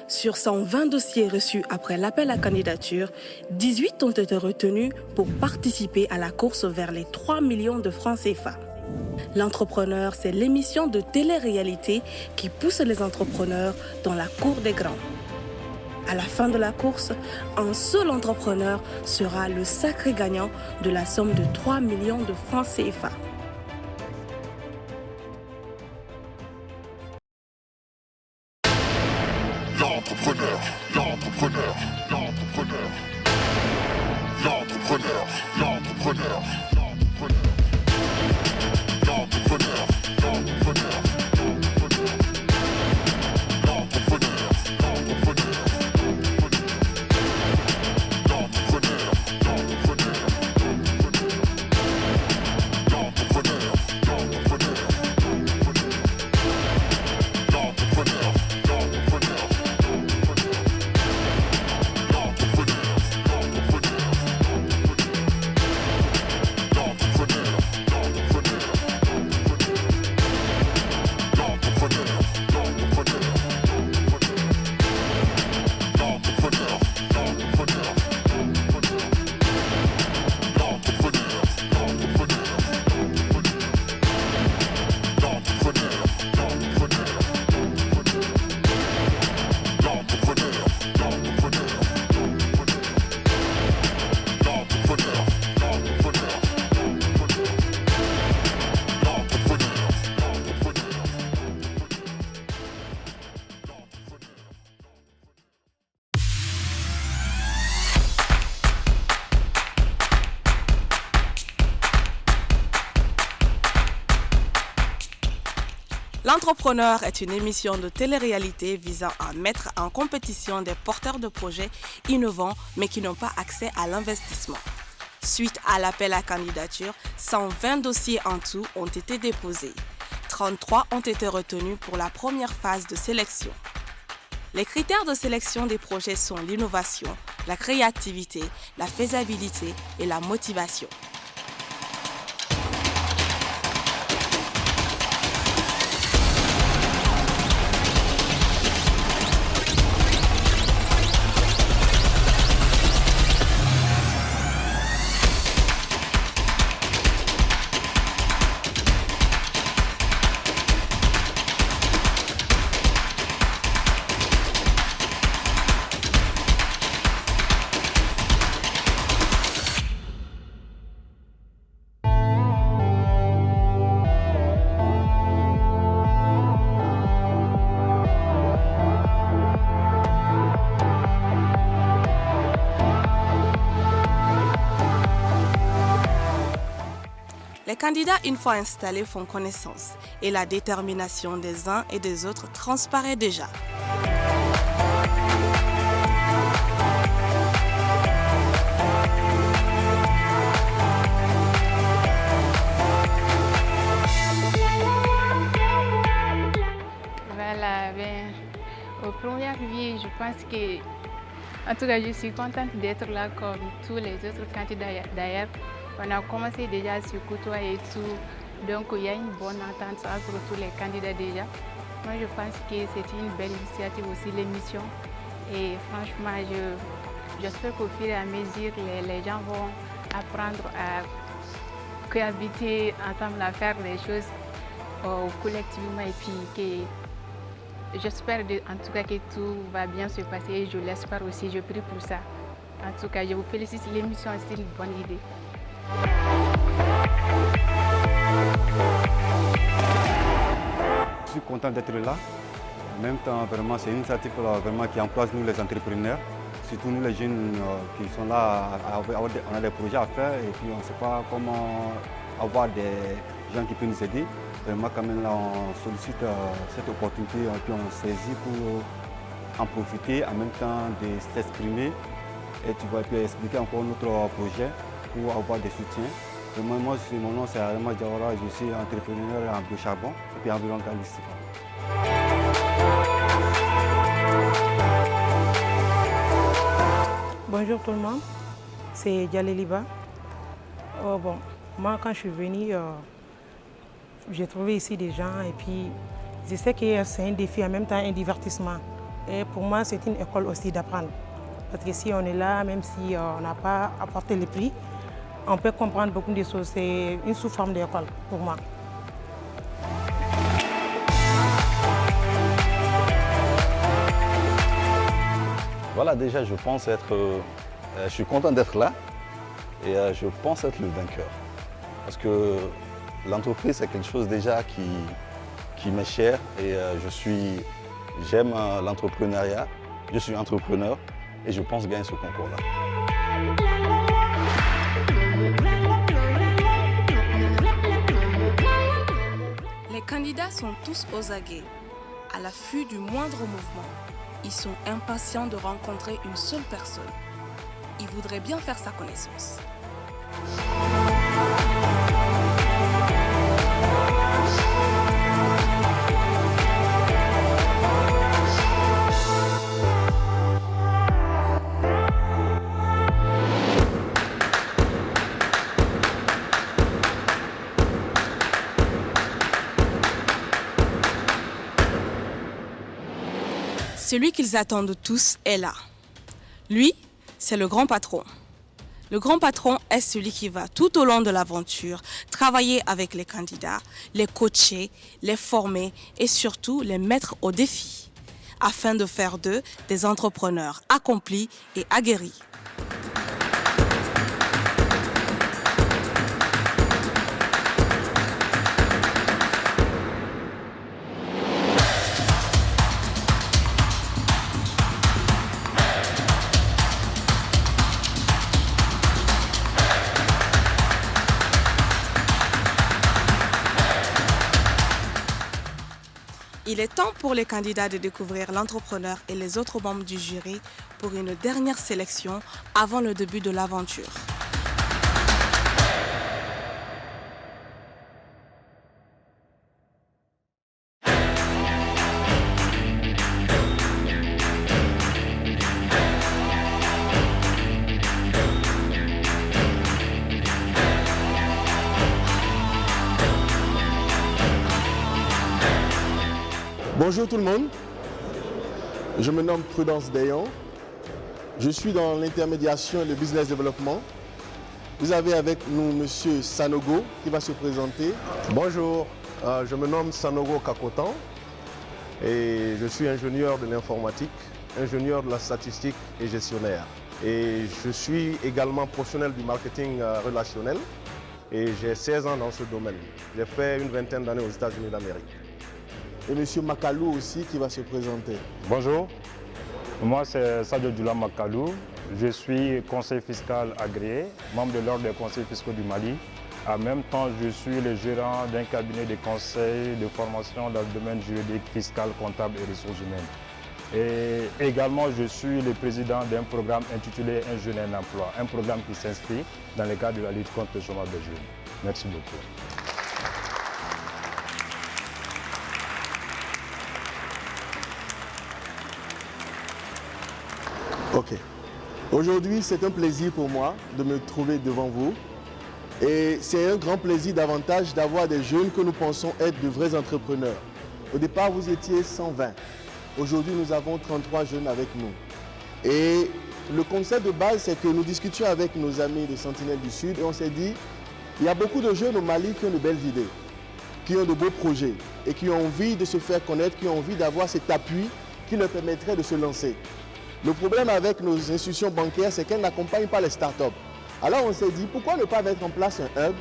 Sur 120 dossiers reçus après l'appel à candidature, 18 ont été retenus pour participer à la course vers les 3 millions de francs CFA. L'entrepreneur, c'est l'émission de télé-réalité qui pousse les entrepreneurs dans la cour des grands. À la fin de la course, un seul entrepreneur sera le sacré gagnant de la somme de 3 millions de francs CFA. L'entrepreneur, l'entrepreneur, l'entrepreneur, l'entrepreneur, l'entrepreneur, l'entrepreneur, l'entrepreneur, l'entrepreneur. L'entrepreneur est une émission de télé-réalité visant à mettre en compétition des porteurs de projets innovants mais qui n'ont pas accès à l'investissement. Suite à l'appel à candidature, 120 dossiers en tout ont été déposés. 33 ont été retenus pour la première phase de sélection. Les critères de sélection des projets sont l'innovation, la créativité, la faisabilité et la motivation. Les candidats, une fois installés, font connaissance et la détermination des uns et des autres transparaît déjà. Voilà, au premier vue, je pense que, en tout cas, je suis contente d'être là comme tous les autres candidats d'ailleurs. On a commencé déjà à se côtoyer et tout, donc il y a une bonne entente entre tous les candidats déjà. Moi je pense que c'est une belle initiative aussi l'émission et franchement j'espère qu'au fur et à mesure les gens vont apprendre à cohabiter ensemble, à faire des choses collectivement et puis que j'espère en tout cas que tout va bien se passer et je l'espère aussi, je prie pour ça. En tout cas je vous félicite, l'émission c'est une bonne idée. Je suis content d'être là. En même temps, vraiment, c'est une initiative vraiment qui emploie nous les entrepreneurs, surtout nous les jeunes qui sont là, on a des projets à faire et puis on ne sait pas comment avoir des gens qui peuvent nous aider. Vraiment, quand même, là, on sollicite cette opportunité et puis on saisit pour en profiter, en même temps de s'exprimer et tu vas puis expliquer encore notre projet pour avoir des soutiens. Moi, mon nom c'est Arama Diawara, je suis entrepreneur en biocharbon et puis environnementaliste. Bonjour tout le monde, c'est Dialé Liba. Moi quand je suis venue, j'ai trouvé ici des gens et puis je sais que c'est un défi, en même temps un divertissement. Et pour moi, c'est une école aussi d'apprendre. Parce que si on est là, même si on n'a pas apporté le prix, on peut comprendre beaucoup de choses. C'est une sous-forme d'école pour moi. Voilà, déjà, je suis content d'être là et je pense être le vainqueur. Parce que l'entreprise, c'est quelque chose déjà qui m'est cher et j'aime l'entrepreneuriat, je suis entrepreneur et je pense gagner ce concours-là. Les candidats sont tous aux aguets, à l'affût du moindre mouvement. Ils sont impatients de rencontrer une seule personne. Ils voudraient bien faire sa connaissance. Celui qu'ils attendent tous est là. Lui, c'est le grand patron. Le grand patron est celui qui va tout au long de l'aventure travailler avec les candidats, les coacher, les former et surtout les mettre au défi afin de faire d'eux des entrepreneurs accomplis et aguerris. Il est temps pour les candidats de découvrir l'entrepreneur et les autres membres du jury pour une dernière sélection avant le début de l'aventure. Bonjour tout le monde, je me nomme Prudence Dayon, je suis dans l'intermédiation et le business développement. Vous avez avec nous M. Sanogo qui va se présenter. Bonjour, je me nomme Sanogo Kakotan et je suis ingénieur de l'informatique, ingénieur de la statistique et gestionnaire. Et je suis également professionnel du marketing relationnel et j'ai 16 ans dans ce domaine. J'ai fait une vingtaine d'années aux États-Unis d'Amérique. Et M. Makalou aussi qui va se présenter. Bonjour, moi c'est Sadio Djoula Makalou. Je suis conseiller fiscal agréé, membre de l'Ordre des conseillers fiscaux du Mali. En même temps, je suis le gérant d'un cabinet de conseil de formation dans le domaine juridique, fiscal, comptable et ressources humaines. Et également, je suis le président d'un programme intitulé Un jeune, un emploi, un programme qui s'inscrit dans le cadre de la lutte contre le chômage des jeunes. Merci beaucoup. Ok. Aujourd'hui, c'est un plaisir pour moi de me trouver devant vous. Et c'est un grand plaisir davantage d'avoir des jeunes que nous pensons être de vrais entrepreneurs. Au départ, vous étiez 120. Aujourd'hui, nous avons 33 jeunes avec nous. Et le concept de base, c'est que nous discutions avec nos amis de Sentinelle du Sud et on s'est dit, il y a beaucoup de jeunes au Mali qui ont de belles idées, qui ont de beaux projets et qui ont envie de se faire connaître, qui ont envie d'avoir cet appui qui leur permettrait de se lancer. Le problème avec nos institutions bancaires, c'est qu'elles n'accompagnent pas les startups. Alors on s'est dit, pourquoi ne pas mettre en place un hub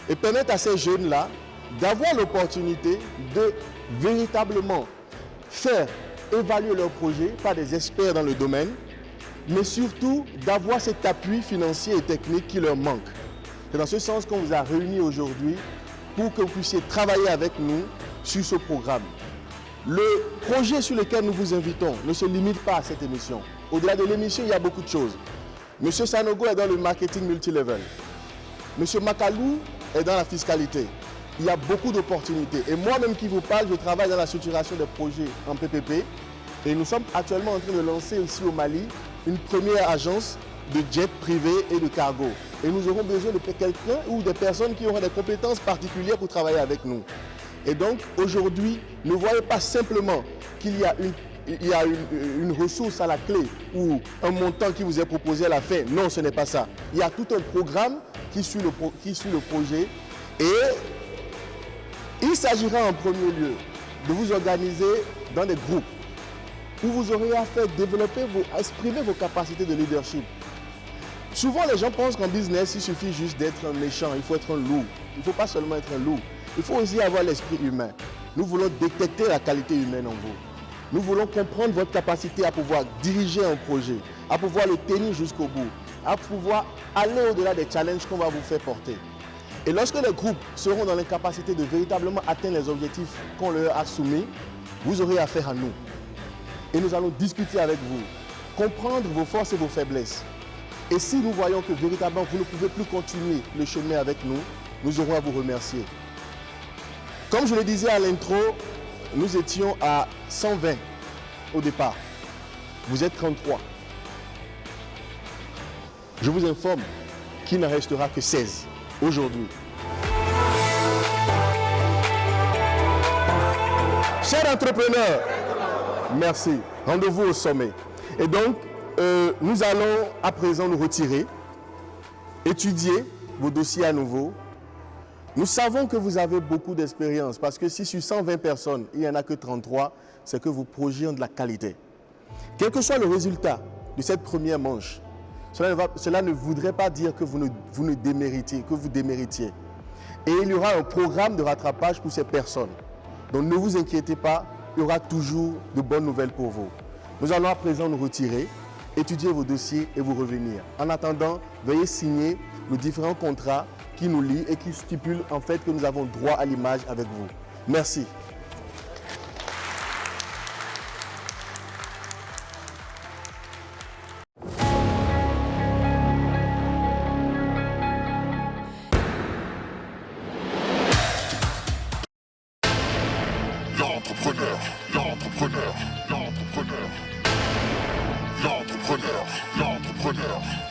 et permettre à ces jeunes-là d'avoir l'opportunité de véritablement faire évaluer leurs projets par des experts dans le domaine, mais surtout d'avoir cet appui financier et technique qui leur manque. C'est dans ce sens qu'on vous a réunis aujourd'hui pour que vous puissiez travailler avec nous sur ce programme. Le projet sur lequel nous vous invitons ne se limite pas à cette émission. Au-delà de l'émission, il y a beaucoup de choses. M. Sanogo est dans le marketing multilevel. M. Makalou est dans la fiscalité. Il y a beaucoup d'opportunités. Et moi-même qui vous parle, je travaille dans la structuration des projets en PPP. Et nous sommes actuellement en train de lancer ici au Mali une première agence de jet privé et de cargo. Et nous aurons besoin de quelqu'un ou des personnes qui auront des compétences particulières pour travailler avec nous. Et donc, aujourd'hui, ne voyez pas simplement qu'il y a une il y a une ressource à la clé ou un montant qui vous est proposé à la fin. Non, ce n'est pas ça. Il y a tout un programme qui suit le projet et il s'agira en premier lieu de vous organiser dans des groupes où vous aurez à faire développer, exprimer vos capacités de leadership. Souvent, les gens pensent qu'en business, il suffit juste d'être un méchant, il faut être un loup. Il ne faut pas seulement être un loup, il faut aussi avoir l'esprit humain. Nous voulons détecter la qualité humaine en vous. Nous voulons comprendre votre capacité à pouvoir diriger un projet, à pouvoir le tenir jusqu'au bout, à pouvoir aller au-delà des challenges qu'on va vous faire porter. Et lorsque les groupes seront dans l'incapacité de véritablement atteindre les objectifs qu'on leur a soumis, vous aurez affaire à nous. Et nous allons discuter avec vous, comprendre vos forces et vos faiblesses. Et si nous voyons que véritablement vous ne pouvez plus continuer le chemin avec nous, nous aurons à vous remercier. Comme je le disais à l'intro, nous étions à 120 au départ. Vous êtes 33. Je vous informe qu'il n'en restera que 16 aujourd'hui. Chers entrepreneurs, merci. Rendez-vous au sommet. Et donc, nous allons à présent nous retirer, étudier vos dossiers à nouveau. Nous savons que vous avez beaucoup d'expérience parce que si sur 120 personnes, il n'y en a que 33, c'est que vos projets ont de la qualité. Quel que soit le résultat de cette première manche, cela ne voudrait pas dire que vous déméritiez. Et il y aura un programme de rattrapage pour ces personnes. Donc ne vous inquiétez pas, il y aura toujours de bonnes nouvelles pour vous. Nous allons à présent nous retirer, étudier vos dossiers et vous revenir. En attendant, veuillez signer nos différents contrats qui nous lient et qui stipulent en fait que nous avons droit à l'image avec vous. Merci. L'entrepreneur, l'entrepreneur, l'entrepreneur, l'entrepreneur, l'entrepreneur.